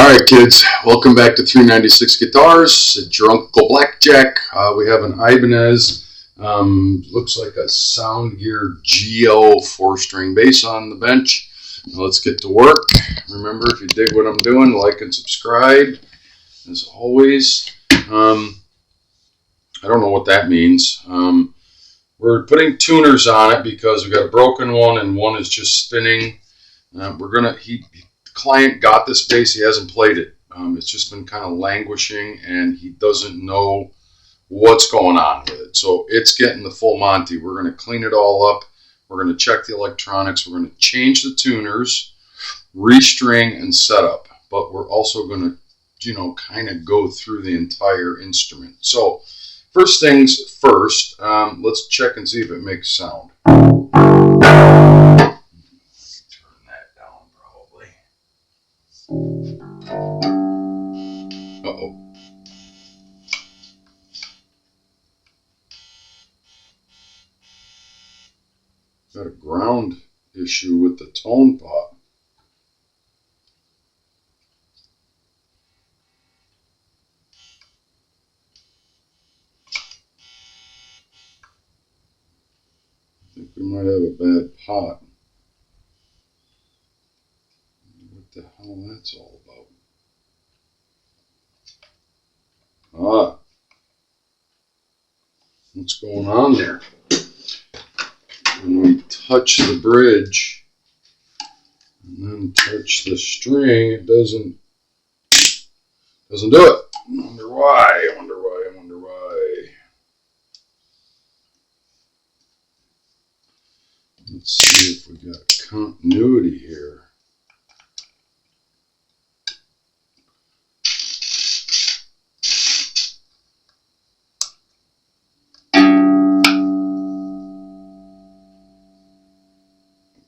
Alright kids, welcome back to 396 Guitars, Your Uncle Blackjack. We have an Ibanez, looks like a Sound Gear Gio 4-string bass on the bench. Now let's get to work. Remember, if you dig what I'm doing, like and subscribe, as always. I don't know what that means. We're putting tuners on it because we got a broken one and one is just spinning. The client got this bass, he hasn't played it. It's just been kind of languishing and he doesn't know what's going on with it. So it's getting the full Monty. We're going to clean it all up. We're going to check the electronics. We're going to change the tuners, restring, and set up. But we're also going to, kind of go through the entire instrument. So first things first, let's check and see if it makes sound. Uh-oh. Got a ground issue with the tone pot. I think we might have a bad pot. What the hell that's all about? What's going on there? When we touch the bridge and then touch the string, it doesn't do it. I wonder why. Let's see if we got continuity here.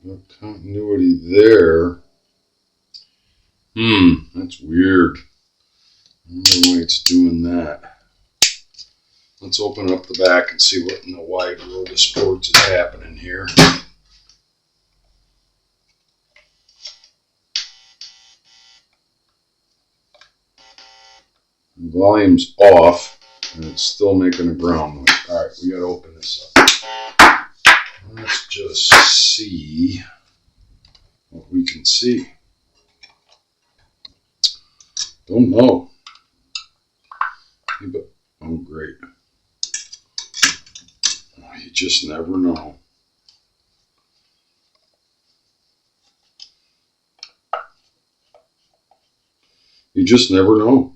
Got continuity there. That's weird. I wonder why it's doing that. Let's open up the back and see what in the wide world of sports is happening here. The volume's off and it's still making a ground noise. Alright, we gotta open this up. Let's just see what we can see. Don't know. Oh, great. You just never know. You just never know.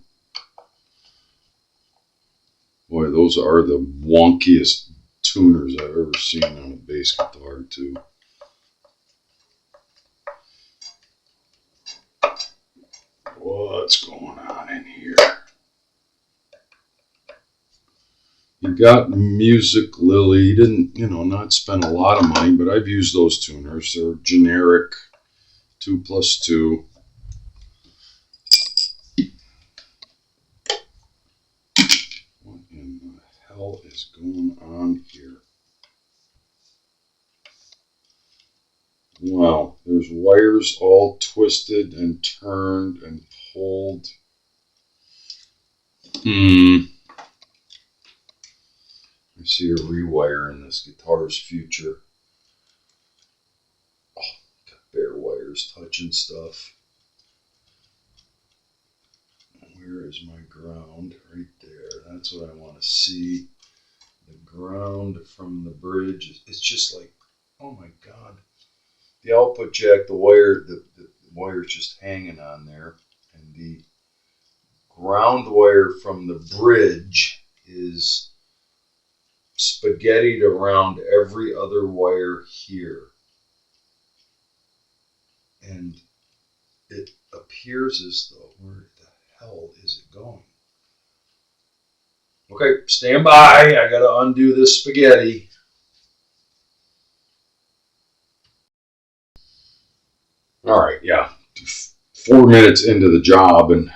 Boy, those are the wonkiest tuners I've ever seen on a bass guitar, too. What's going on in here? You got Music Lily. You didn't, not spend a lot of money, but I've used those tuners. They're generic 2+2. What in the hell is going on here? Wow, there's wires all twisted and turned and pulled. I see a rewire in this guitar's future. Oh, got bare wires touching stuff. Where is my ground? Right there. That's what I want to see. The ground from the bridge. It's just like, oh my God. The output jack, the wire's just hanging on there. And the ground wire from the bridge is spaghettied around every other wire here. And it appears as though, where the hell is it going? Okay, stand by. I gotta undo this spaghetti. Alright, yeah. 4 minutes into the job, and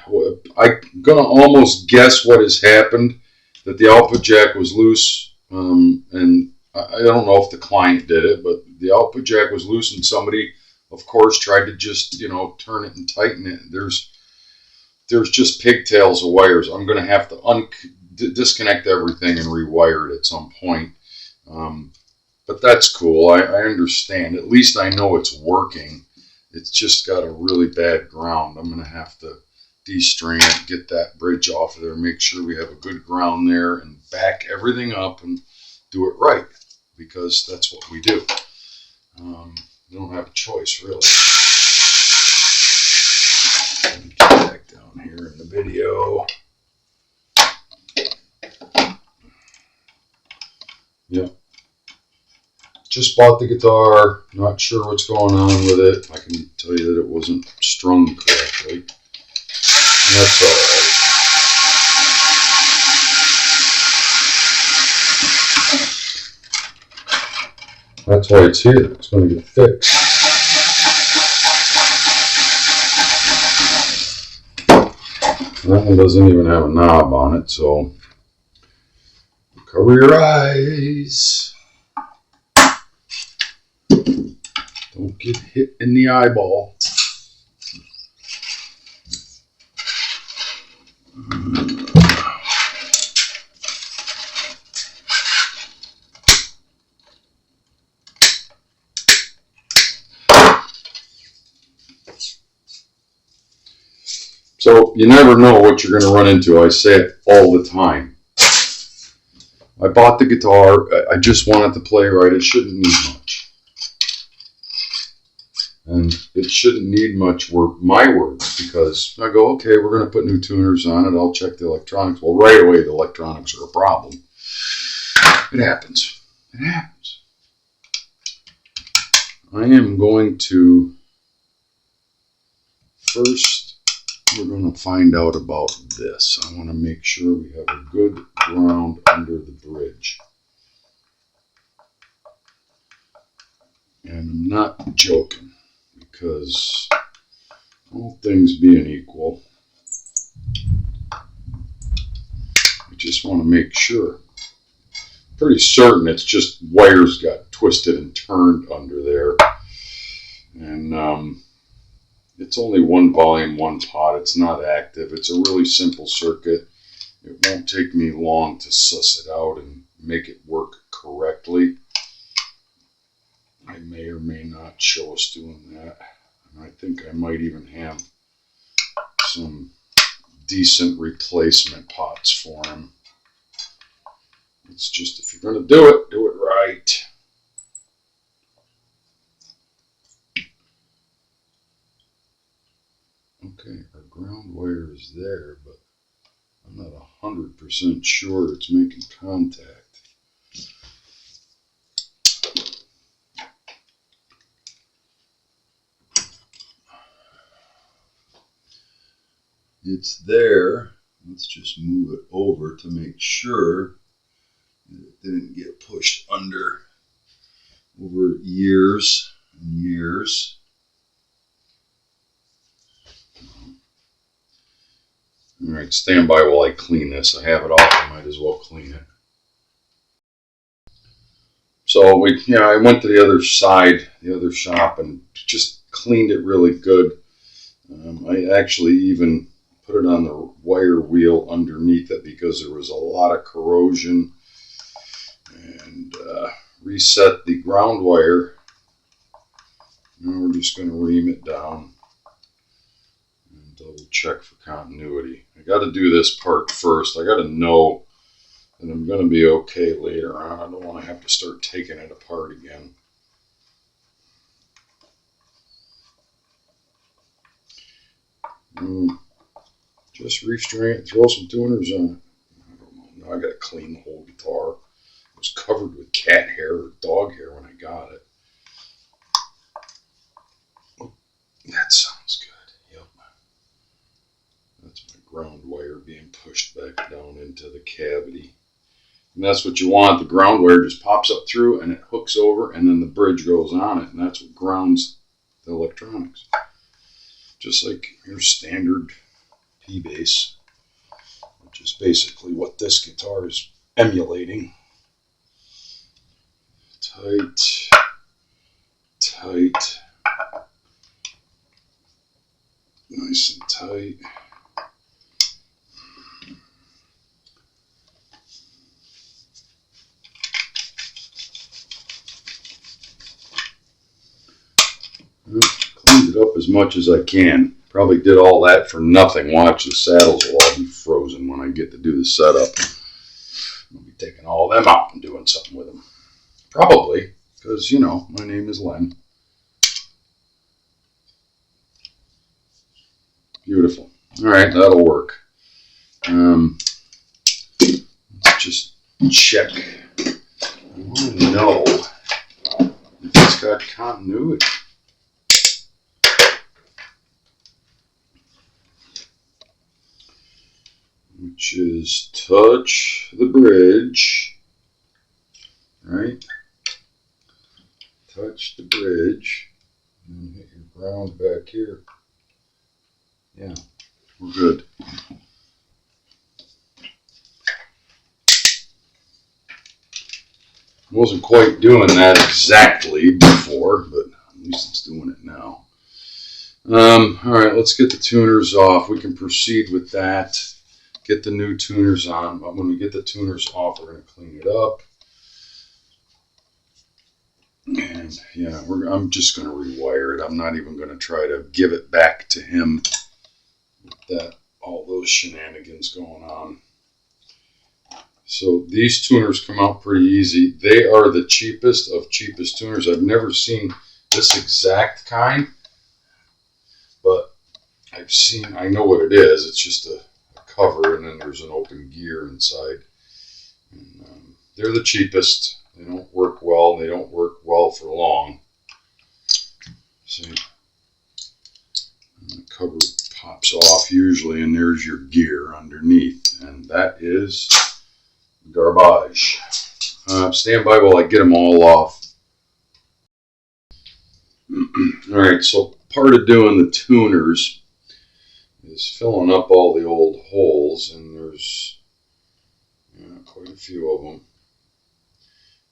I'm gonna almost guess what has happened. That the output jack was loose, and I don't know if the client did it, but the output jack was loose, and somebody, of course, tried to just turn it and tighten it. There's there's just pigtails of wires. I'm going to have to disconnect everything and rewire it at some point. But that's cool. I understand. At least I know it's working. It's just got a really bad ground. I'm going to have to de-string it, get that bridge off of there, make sure we have a good ground there, and back everything up and do it right, because that's what we do. We don't have a choice, really. Let me get back down here in the video. Yep. Just bought the guitar, not sure what's going on with it. I can tell you that it wasn't strung correctly. And that's all right. That's why it's here. It's going to get fixed. That one doesn't even have a knob on it, so cover your eyes. Don't get hit in the eyeball. So you never know what you're going to run into. I say it all the time. I bought the guitar. I just want it to play right. It shouldn't need much. And it shouldn't need much work, my words, because I go, okay, we're going to put new tuners on it. I'll check the electronics. Well, right away, the electronics are a problem. It happens. It happens. I am going to first, we're going to find out about this. I want to make sure we have a good ground under the bridge. And I'm not joking, because all things being equal, I just want to make sure. Pretty certain it's just wires got twisted and turned under there. And it's only one volume, one pot. It's not active. It's a really simple circuit. It won't take me long to suss it out and make it work correctly. I may or may not show us doing that. And I think I might even have some decent replacement pots for him. It's just, if you're going to do it right. Okay, our ground wire is there, but I'm not 100% sure it's making contact. It's there. Let's just move it over to make sure that it didn't get pushed under over years and years. All right, stand by while I clean this. I have it off. I might as well clean it. So I went to the other side, the other shop, and just cleaned it really good. I actually even put it on the wire wheel underneath it because there was a lot of corrosion, and reset the ground wire. Now we're just going to ream it down and double check for continuity. I got to do this part first. I got to know that I'm going to be okay later on. I don't want to have to start taking it apart again. Just restring it, throw some tuners on it. I don't know. Now I got to clean the whole guitar. It was covered with cat hair or dog hair when I got it. Oh, that sounds good. Yep. That's my ground wire being pushed back down into the cavity. And that's what you want. The ground wire just pops up through and it hooks over, and then the bridge goes on it, and that's what grounds the electronics. Just like your standard P-bass, which is basically what this guitar is emulating. Tight, tight, nice and tight. as much as I can. Probably did all that for nothing. Watch, the saddles will all be frozen when I get to do the setup. I'll be taking all them out and doing something with them. Probably, because, you know, my name is Len. Beautiful. All right, that'll work. Let's just check. I want to know if it's got continuity. Which is touch the bridge, right? Touch the bridge, and hit your ground back here. Yeah, we're good. Wasn't quite doing that exactly before, but at least it's doing it now. All right, let's get the tuners off. We can proceed with that. Get the new tuners on. But when we get the tuners off, we're going to clean it up. And yeah, I'm just going to rewire it. I'm not even going to try to give it back to him with all those shenanigans going on. So these tuners come out pretty easy. They are the cheapest of cheapest tuners. I've never seen this exact kind, but I know what it is. It's just a cover, and then there's an open gear inside. And, they're the cheapest. They don't work well. They don't work well for long. See, and the cover pops off usually, and there's your gear underneath, and that is garbage. Stand by while I get them all off. All right, so part of doing the tuners is filling up all the old holes, and there's quite a few of them.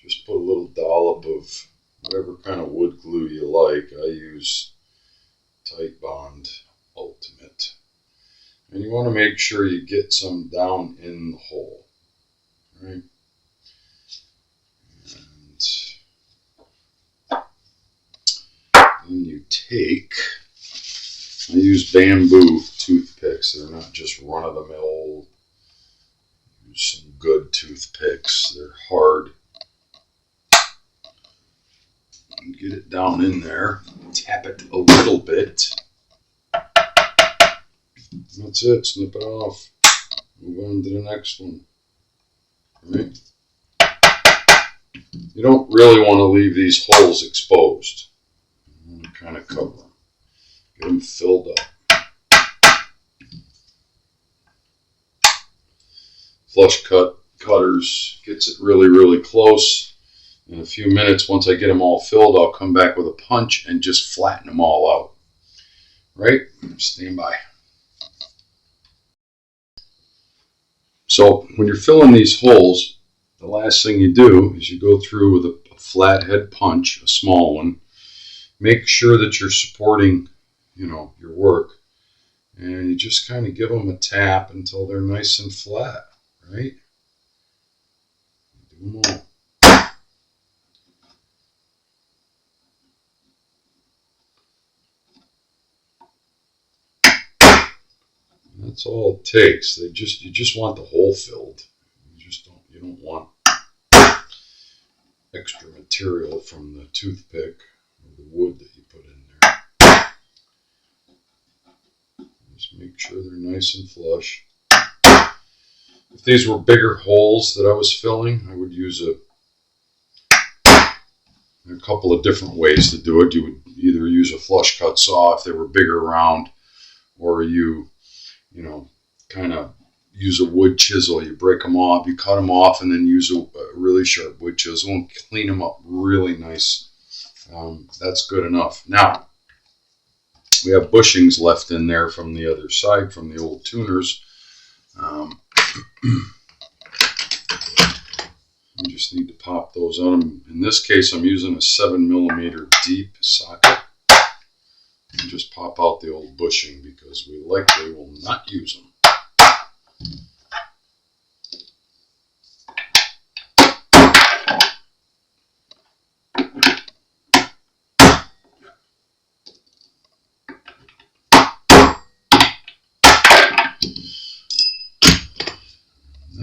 Just put a little dollop of whatever kind of wood glue you like. I use Tight Bond Ultimate. And you want to make sure you get some down in the hole. Right? And then you take, I use bamboo toothpicks. They're not just run-of-the-mill. Use some good toothpicks. They're hard. And get it down in there. Tap it a little bit. That's it. Snip it off. Move on to the next one. Right? You don't really want to leave these holes exposed. You want to kind of cover them. Get them filled up. Flush cutters gets it really, really close. In a few minutes, once I get them all filled, I'll come back with a punch and just flatten them all out. Right? Stand by. So when you're filling these holes, the last thing you do is you go through with a flathead punch, a small one. Make sure that you're supporting, your work, and you just kind of give them a tap until they're nice and flat, right? Do them all. That's all it takes. You just want the hole filled. You don't want extra material from the toothpick or the wood that you put in there. Just make sure they're nice and flush. If these were bigger holes that I was filling, I would use a couple of different ways to do it. You would either use a flush cut saw if they were bigger round, or you kind of use a wood chisel. You break them off, you cut them off, and then use a really sharp wood chisel and clean them up really nice. That's good enough. Now, we have bushings left in there from the other side, from the old tuners. You just need to pop those on. In this case, I'm using a 7mm deep socket. And just pop out the old bushing because we likely will not use them.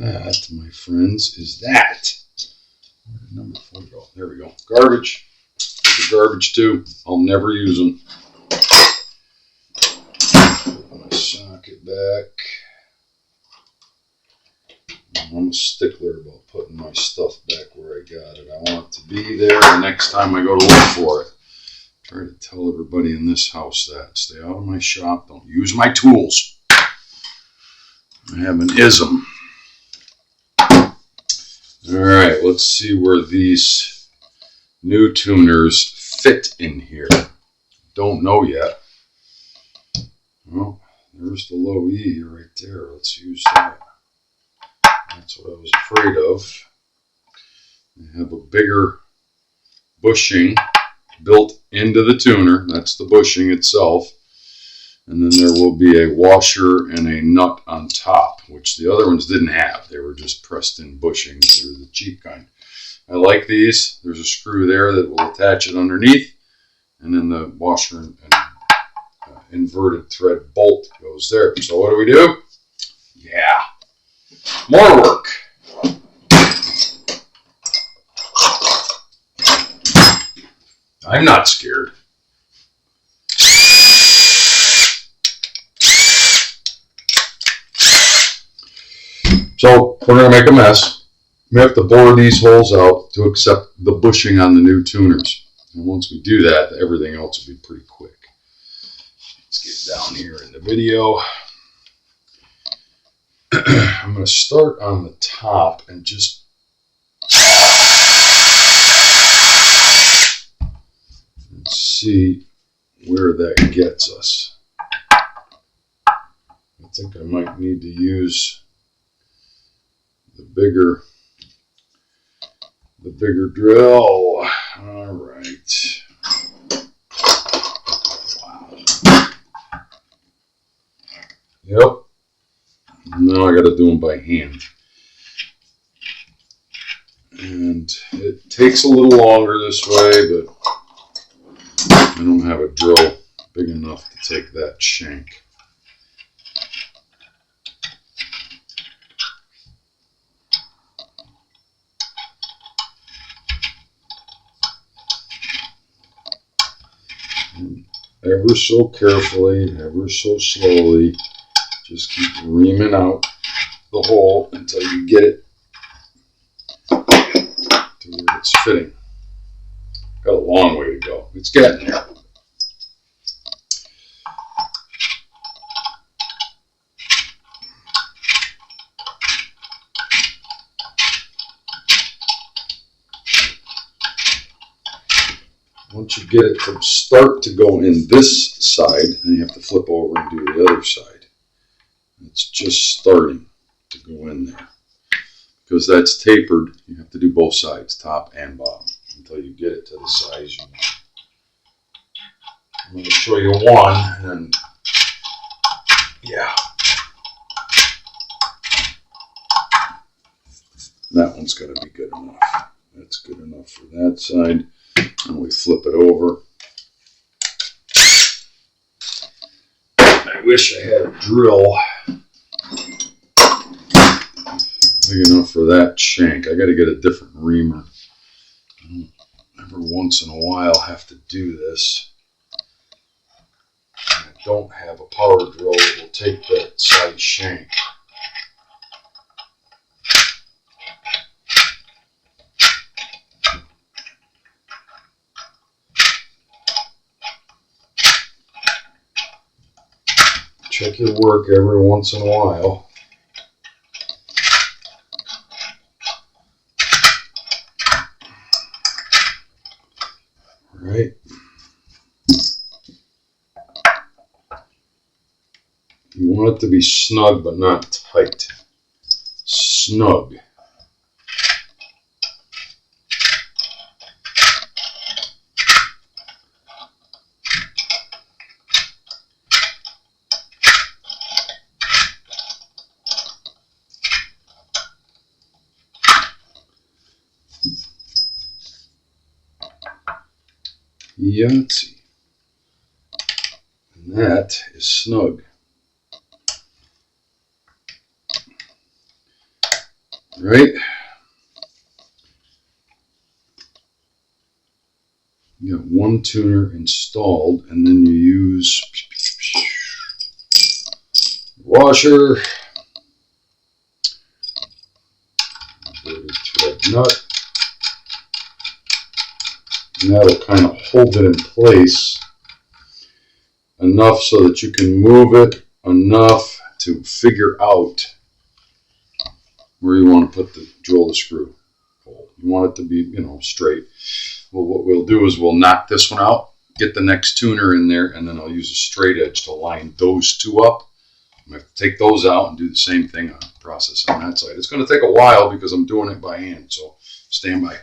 that, my friends, is that. Where did number 4 go? There we go. Garbage. There's the garbage too. I'll never use them. Put my socket back. I'm a stickler about putting my stuff back where I got it. I want it to be there the next time I go to look for it. Try to tell everybody in this house that. Stay out of my shop. Don't use my tools. I have an ism. Alright, let's see where these new tuners fit in here. Don't know yet. Well, there's the low E right there. Let's use that. That's what I was afraid of. I have a bigger bushing built into the tuner. That's the bushing itself. And then there will be a washer and a nut on top, which the other ones didn't have. They were just pressed in bushings. They were the cheap kind. I like these. There's a screw there that will attach it underneath. And then the washer and inverted thread bolt goes there. So what do? Yeah. More work. I'm not scared. So we're going to make a mess. We have to bore these holes out to accept the bushing on the new tuners. And once we do that, everything else will be pretty quick. Let's get down here in the video. I'm going to start on the top and just see where that gets us. I think I might need to use the bigger drill. All right. Wow. Yep. Now I got to do them by hand. And it takes a little longer this way, but I don't have a drill big enough to take that shank. And ever so carefully, ever so slowly, just keep reaming out the hole until you get it to where it's fitting. Got a long way to go. It's getting there. Once you get it to start to go in this side, then you have to flip over and do the other side. It's just starting to go in there. Because that's tapered, you have to do both sides, top and bottom, until you get it to the size you want. I'm going to show you one, and then, yeah. That one's got to be good enough. That's good enough for that side. And we flip it over. I wish I had a drill big enough for that shank. I got to get a different reamer. Every once in a while have to do this. And I don't have a power drill that will take that size shank. Check your work every once in a while. Right. You want it to be snug but not tight. Snug. Yahtzee. And that is snug. right? You got one tuner installed, and then you use washer, thread nut, and that'll kind of hold it in place enough so that you can move it enough to figure out where you want to put drill the screw hole. You want it to be, straight. Well, what we'll do is we'll knock this one out, get the next tuner in there, and then I'll use a straight edge to line those two up. I'm going to take those out and do the same thing on process on that side. It's going to take a while because I'm doing it by hand, so stand by.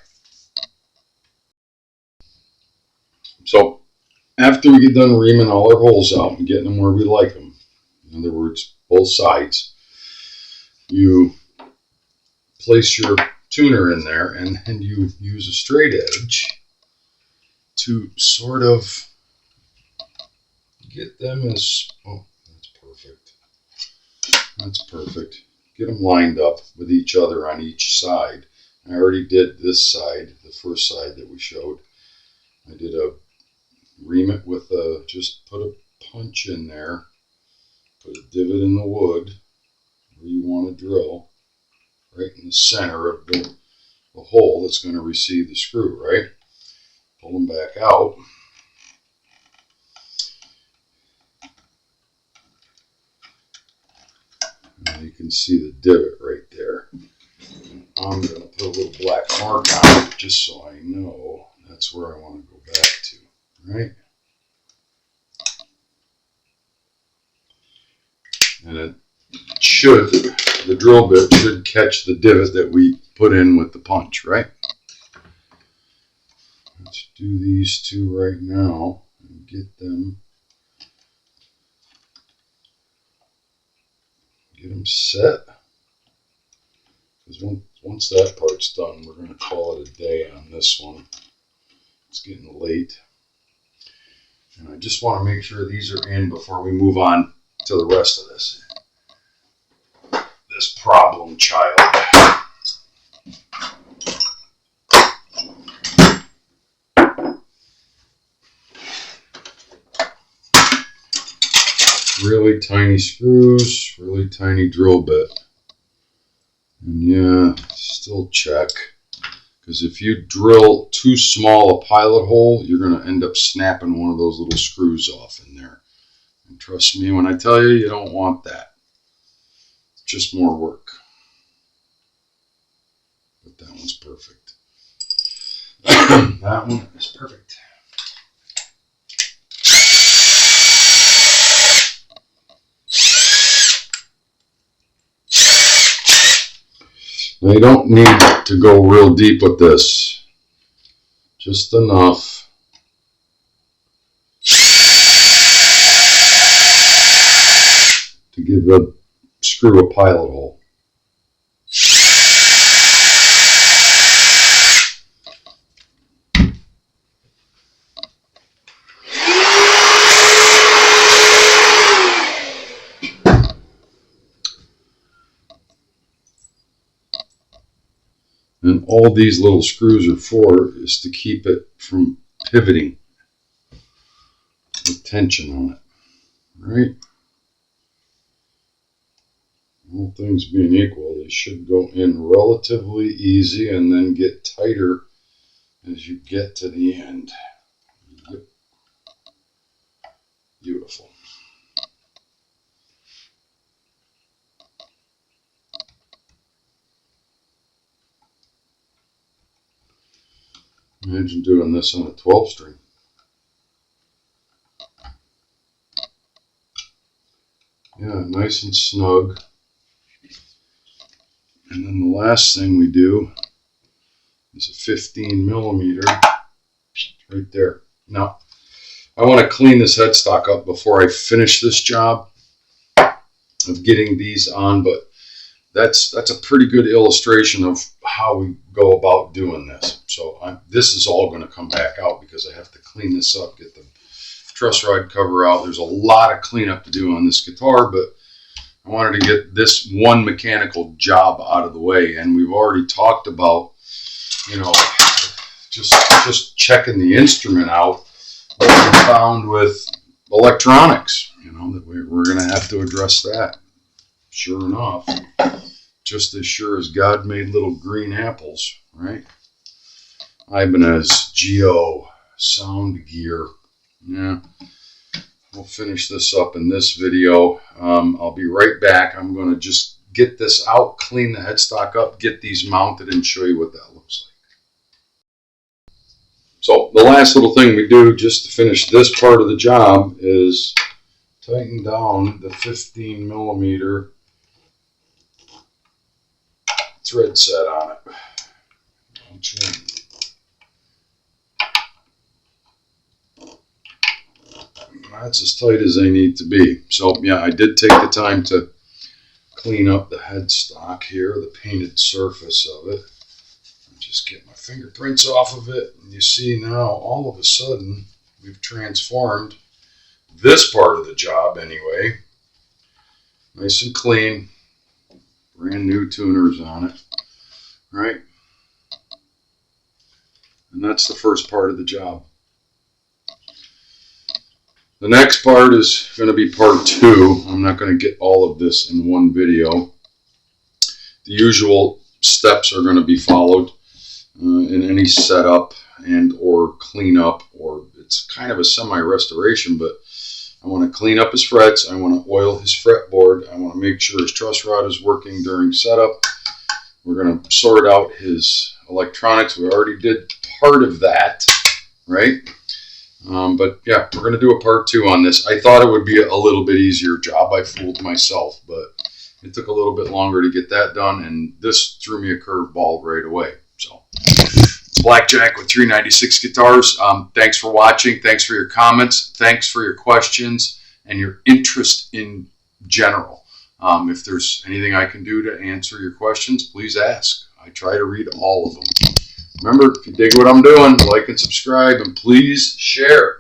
So after we get done reaming all our holes out and getting them where we like them, in other words, both sides, you place your tuner in there and then you use a straight edge to sort of get them as, oh, that's perfect. That's perfect. Get them lined up with each other on each side. I already did this side, the first side that we showed. I did a ream it with just put a punch in there, put a divot in the wood where you want to drill, right in the center of the hole that's going to receive the screw, right? Pull them back out. And you can see the divot right there. I'm going to put a little black mark on it just so I know that's where I want to go back to, right? And it should, the drill bit should catch the divot that we put in with the punch, right? Let's do these two right now and get them set. Because once that part's done, we're going to call it a day on this one. It's getting late. And I just want to make sure these are in before we move on to the rest of this problem child. Really tiny screws, really tiny drill bit. And yeah, still check. Because if you drill too small a pilot hole, you're going to end up snapping one of those little screws off in there. And trust me when I tell you, you don't want that. It's just more work. But that one's perfect. That one is perfect. Now you don't need to go real deep with this. Just enough. To give the screw a pilot hole. And all these little screws are for is to keep it from pivoting with tension on it, right? All things being equal, they should go in relatively easy and then get tighter as you get to the end. Yep. Beautiful. Imagine doing this on a 12 string. Yeah, nice and snug. And then the last thing we do is a 15 millimeter right there. Now, I want to clean this headstock up before I finish this job of getting these on, but that's a pretty good illustration of how we go about doing this. So this is all going to come back out because I have to clean this up, get the truss rod cover out. There's a lot of cleanup to do on this guitar, but I wanted to get this one mechanical job out of the way, and we've already talked about, you know, just checking the instrument out. What we found with electronics, you know, that we're going to have to address that. Sure enough, just as sure as God made little green apples, right? Ibanez Gio sound gear. Yeah. We'll finish this up in this video. I'll be right back. I'm going to just get this out, clean the headstock up, get these mounted, and show you what that looks like. So the last little thing we do just to finish this part of the job is tighten down the 15 millimeter thread set on it. That's as tight as they need to be. So yeah, I did take the time to clean up the headstock here, the painted surface of it. Just get my fingerprints off of it, and you see now all of a sudden we've transformed this part of the job anyway. Nice and clean, brand new tuners on it, right? And that's the first part of the job. The next part is going to be part 2. I'm not going to get all of this in one video. The usual steps are going to be followed in any setup and or cleanup, or it's kind of a semi-restoration, but I want to clean up his frets. I want to oil his fretboard. I want to make sure his truss rod is working during setup. We're going to sort out his electronics. We already did part of that, right? But yeah, we're going to do a part 2 on this. I thought it would be a little bit easier job. I fooled myself, but it took a little bit longer to get that done, and this threw me a curveball right away. So, Blackjack with 396 guitars. Thanks for watching. Thanks for your comments. Thanks for your questions and your interest in general. If there's anything I can do to answer your questions, please ask. I try to read all of them. Remember, if you dig what I'm doing, like and subscribe, and please share.